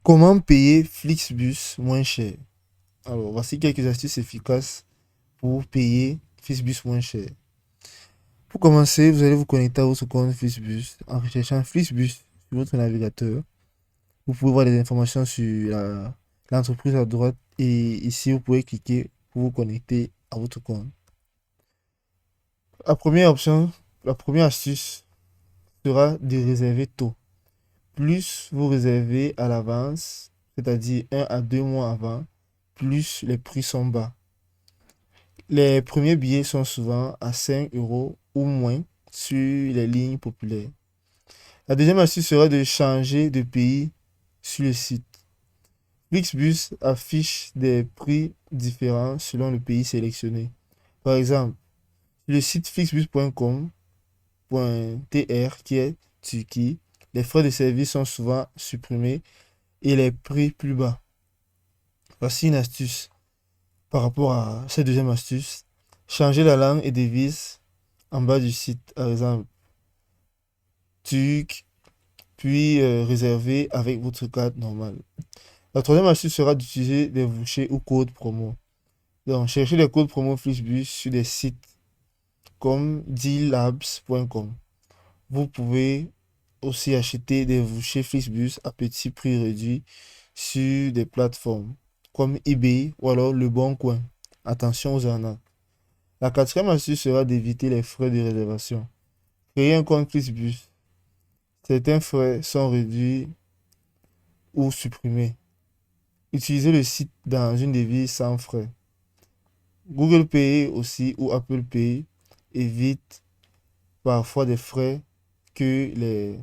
Comment payer Flixbus moins cher? Alors, voici quelques astuces efficaces pour payer Flixbus moins cher. Pour commencer, vous allez vous connecter à votre compte Flixbus en recherchant Flixbus sur votre navigateur. Vous pouvez voir les informations sur l'entreprise à droite et ici, vous pouvez cliquer pour vous connecter à votre compte. La première option, la première astuce sera de réserver tôt. Plus vous réservez à l'avance, c'est-à-dire 1 à 2 mois avant, plus les prix sont bas. Les premiers billets sont souvent à 5 euros ou moins sur les lignes populaires. La deuxième astuce sera de changer de pays sur le site. Flixbus affiche des prix différents selon le pays sélectionné. Par exemple, le site flixbus.com.tr qui est Turquie, les frais de service sont souvent supprimés et les prix plus bas. Voici une astuce par rapport à cette deuxième astuce. Changer la langue et devise en bas du site, par exemple, turc, puis réserver avec votre carte normale. La troisième astuce sera d'utiliser des vouchers ou codes promo. Donc, cherchez les codes promo Flixbus sur des sites comme deallabs.com. Vous pouvez aussi acheter des vouchers Flixbus à petit prix réduit sur des plateformes comme eBay ou alors Le Bon Coin. Attention aux arnaques. La quatrième astuce sera d'éviter les frais de réservation. Créer un compte Flixbus. Certains frais sont réduits ou supprimés. Utilisez le site dans une devise sans frais. Google Pay aussi ou Apple Pay évite parfois des frais que les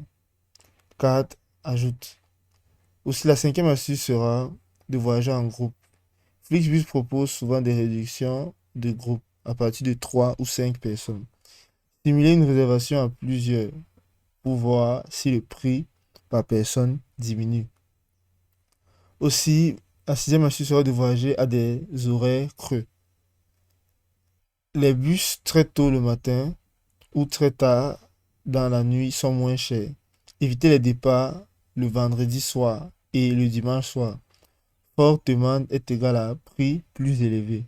cartes ajoutent. Aussi, la cinquième astuce sera de voyager en groupe. Flixbus propose souvent des réductions de groupe à partir de 3 ou 5 personnes. Simuler une réservation à plusieurs pour voir si le prix par personne diminue. Aussi, la sixième astuce sera de voyager à des horaires creux. Les bus très tôt le matin ou très tard dans la nuit sont moins chers. Évitez les départs le vendredi soir et le dimanche soir. Forte demande est égale à prix plus élevé.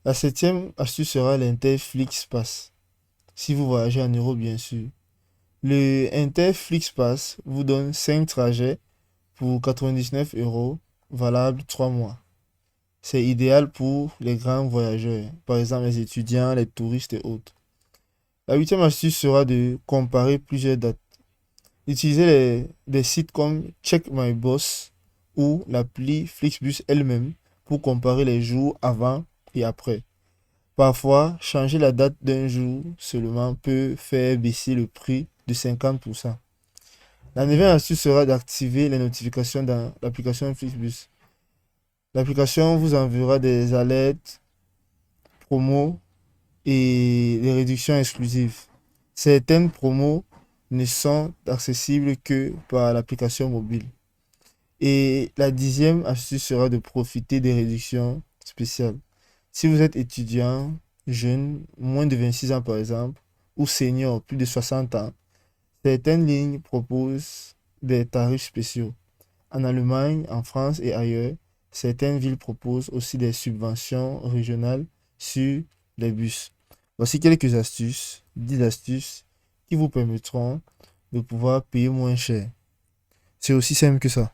La septième astuce sera l'Interflix Pass. Si vous voyagez en Europe, bien sûr. Le Interflix Pass vous donne 5 trajets pour 99 euros, valable 3 mois. C'est idéal pour les grands voyageurs, par exemple les étudiants, les touristes et autres. La huitième astuce sera de comparer plusieurs dates. Utilisez des sites comme Check My Boss ou l'appli Flixbus elle-même pour comparer les jours avant et après. Parfois, changer la date d'un jour seulement peut faire baisser le prix de 50%. La neuvième astuce sera d'activer les notifications dans l'application Flixbus. L'application vous enverra des alertes, promos et des réductions exclusives. Certaines promos ne sont accessibles que par l'application mobile. Et la dixième astuce sera de profiter des réductions spéciales. Si vous êtes étudiant, jeune, moins de 26 ans par exemple, ou senior, plus de 60 ans, certaines lignes proposent des tarifs spéciaux. En Allemagne, en France et ailleurs, certaines villes proposent aussi des subventions régionales sur les bus. Voici quelques astuces, 10 astuces qui vous permettront de pouvoir payer moins cher. C'est aussi simple que ça.